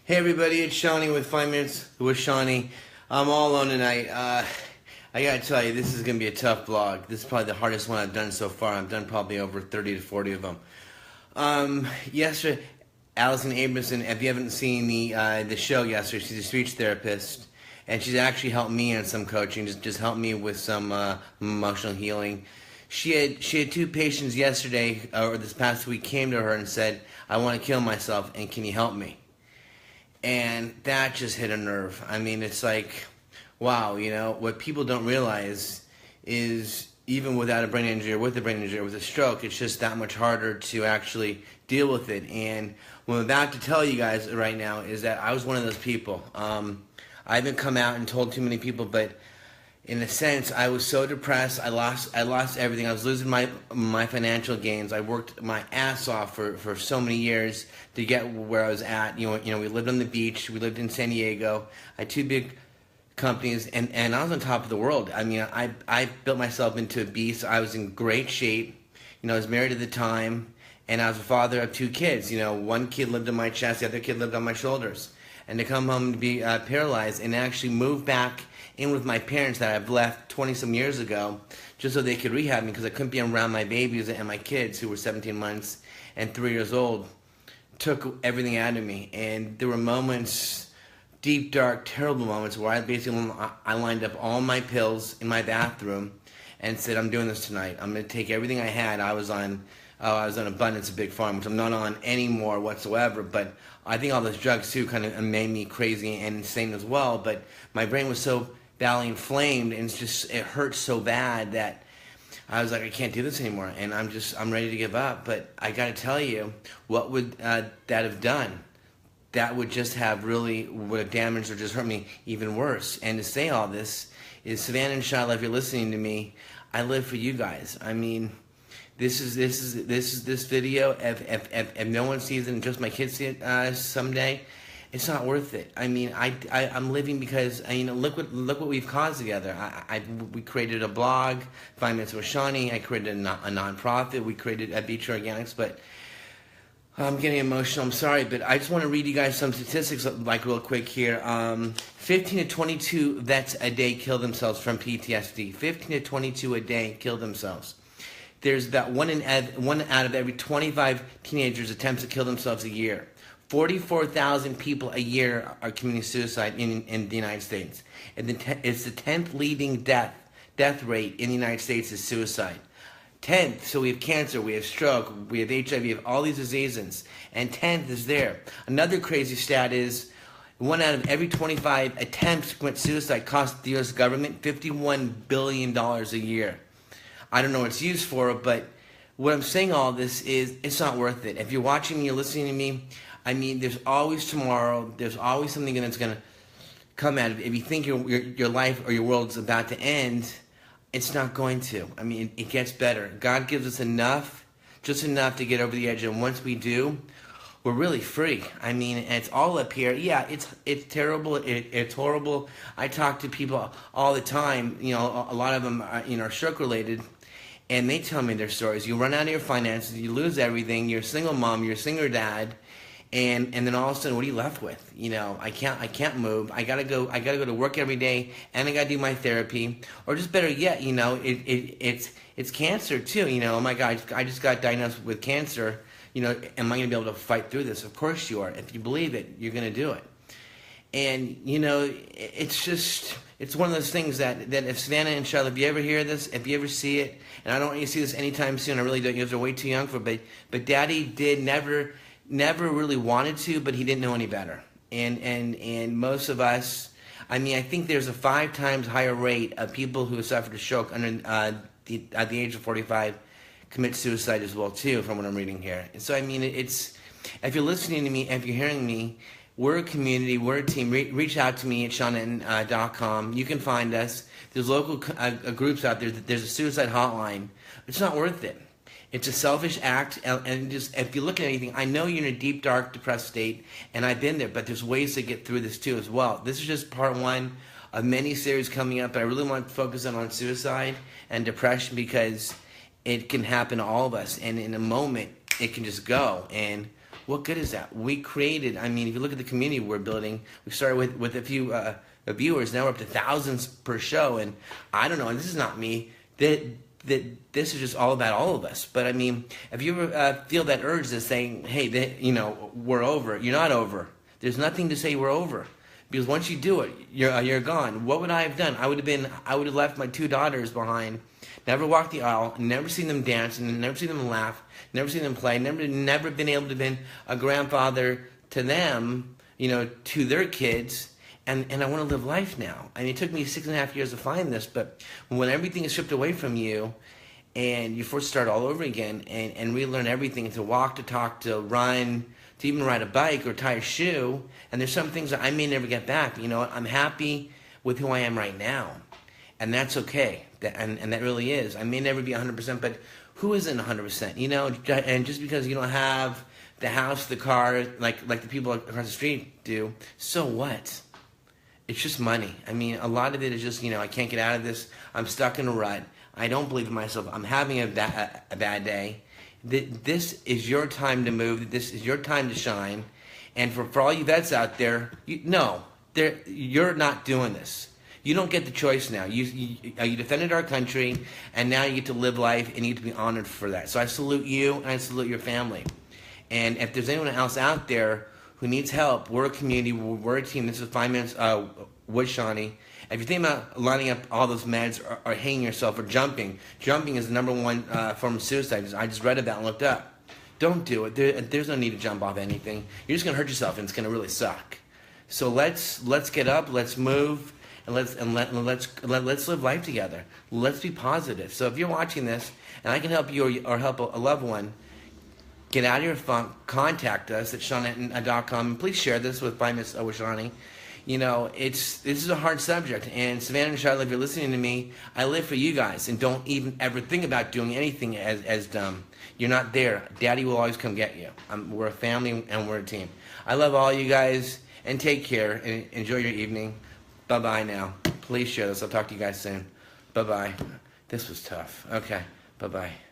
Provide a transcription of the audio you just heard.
Hey everybody, it's Seany with 5 Minutes with Seany. I'm all alone tonight. I gotta tell you, this is gonna be a tough vlog. This is probably the hardest one I've done so far. I've done probably over 30 to 40 of them. Yesterday, Allison Abramson, if you haven't seen the show yesterday, she's a speech therapist, and she's actually helped me in some coaching, just helped me with some emotional healing. She had two patients yesterday, or this past week, came to her and said, "I want to kill myself, and can you help me?" And that just hit a nerve. I mean, it's like, wow, you know, what people don't realize is even without a brain injury or with a brain injury or with a stroke, it's just that much harder to actually deal with it. And what I'm about to tell you guys right now is that I was one of those people. I haven't come out and told too many people, but in a sense, I was so depressed. I lost everything. I was losing my financial gains. I worked my ass off for so many years to get where I was at. You know, we lived on the beach. We lived in San Diego. I had two big companies, and I was on top of the world. I mean, I built myself into a beast. I was in great shape. You know, I was married at the time, and I was a father of two kids. You know, one kid lived on my chest, the other kid lived on my shoulders. And to come home to be paralyzed and actually move back in with my parents that I've left 20-some years ago just so they could rehab me because I couldn't be around my babies and my kids who were 17 months and 3 years old, took everything out of me. And there were moments, deep, dark, terrible moments where I lined up all my pills in my bathroom and said, I'm doing this tonight. I'm going to take everything I had. I was on Abundance, a big farm, which I'm not on anymore whatsoever, but I think all those drugs too kind of made me crazy and insane as well. But my brain was so badly inflamed, and it hurt so bad that I was like, I can't do this anymore, and I'm ready to give up. But I got to tell you, what would that have done? That would just have would have damaged or just hurt me even worse. And to say all this is, Savannah and Charlotte, if you're listening to me, I live for you guys. I mean, this video. If no one sees it and just my kids see it someday, it's not worth it. I mean, I'm living because look what we've caused together. We created a blog, 5 Minutes with Seany. I created a nonprofit. We created Beach Organics. But I'm getting emotional. I'm sorry, but I just want to read you guys some statistics, like real quick here. 15 to 22 vets a day kill themselves from PTSD. 15 to 22 a day kill themselves. There's about one out of every 25 teenagers attempts to kill themselves a year. 44,000 people a year are committing suicide in the United States. And it's the 10th leading death rate in the United States is suicide. 10th, so we have cancer, we have stroke, we have HIV, we have all these diseases. And 10th is there. Another crazy stat is 1 out of every 25 attempts to commit suicide costs the U.S. government $51 billion a year. I don't know what it's used for, but what I'm saying all this is it's not worth it. If you're watching me, you're listening to me, I mean, there's always tomorrow. There's always something that's going to come out of it. If you think your life or your world's about to end, it's not going to. I mean, it gets better. God gives us enough, just enough to get over the edge, and once we do, we're really free. I mean, it's all up here. Yeah, it's terrible. It's horrible. I talk to people all the time. You know, a lot of them are stroke related. And they tell me their stories. You run out of your finances, you lose everything. You're a single mom, you're a single dad, and then all of a sudden, what are you left with? You know, I can't move. I gotta go to work every day, and I gotta do my therapy. Or just better yet, you know, it's cancer too. You know, oh my God, I just got diagnosed with cancer. You know, am I gonna be able to fight through this? Of course you are. If you believe it, you're gonna do it. And you know, it's one of those things that if Savannah and Charlotte, if you ever hear this, if you ever see it, and I don't want you to see this anytime soon, I really don't. You guys are way too young for it. But Daddy did never really wanted to, but he didn't know any better. And most of us, I mean, I think there's a 5 times higher rate of people who suffered a stroke at the age of 45 commit suicide as well too, from what I'm reading here. And so I mean, if you're listening to me, if you're hearing me, we're a community, we're a team. Reach out to me at seany.com. You can find us. There's local groups out there. There's a suicide hotline. It's not worth it. It's a selfish act, and just if you look at anything, I know you're in a deep, dark, depressed state, and I've been there, but there's ways to get through this too as well. This is just part 1 of many series coming up, but I really want to focus on suicide and depression because it can happen to all of us, and in a moment, it can just go, and What good is that? We created, I mean, if you look at the community we're building, we started with a few viewers, now we're up to thousands per show, and I don't know, and this is not me, that this is just all about all of us. But I mean, if you ever feel that urge to saying, hey, you know, we're over, you're not over. There's nothing to say we're over. Because once you do it, you're gone. What would I have done? I would have left my 2 daughters behind, never walked the aisle, never seen them dance, and never seen them laugh, never seen them play, never been able to be a grandfather to them, you know, to their kids. And I want to live life now. I mean, it took me 6.5 years to find this, but when everything is stripped away from you, and you first start all over again, and relearn everything, to walk, to talk, to run, to even ride a bike or tie a shoe, and there's some things that I may never get back. You know, I'm happy with who I am right now, and that's okay. And that really is. I may never be 100%, but who isn't 100%? You know, and just because you don't have the house, the car, like the people across the street do, so what? It's just money. I mean, a lot of it is just, you know, I can't get out of this. I'm stuck in a rut. I don't believe in myself. I'm having a bad day. This is your time to move. This is your time to shine. And for all you vets out there, you're not doing this. You don't get the choice now. You defended our country, and now you get to live life, and you get to be honored for that. So I salute you, and I salute your family. And if there's anyone else out there who needs help, we're a community, we're a team. This is 5 minutes with Seany. If you think about lining up all those meds or hanging yourself or jumping is the #1 form of suicide. I just read about and looked up. Don't do it. There's no need to jump off anything. You're just gonna hurt yourself, and it's gonna really suck. So let's get up, let's move, and let's live life together. Let's be positive. So if you're watching this, and I can help you or help a loved one, get out of your funk. Contact us at StrokeHacker.com, and please share this with 5 minutes with Seany. You know, this is a hard subject, and Savannah and Charlotte, if you're listening to me, I live for you guys, and don't even ever think about doing anything as dumb. You're not there. Daddy will always come get you. We're a family, and we're a team. I love all you guys, and take care, and enjoy your evening. Bye-bye now. Please share this. I'll talk to you guys soon. Bye-bye. This was tough. Okay. Bye-bye.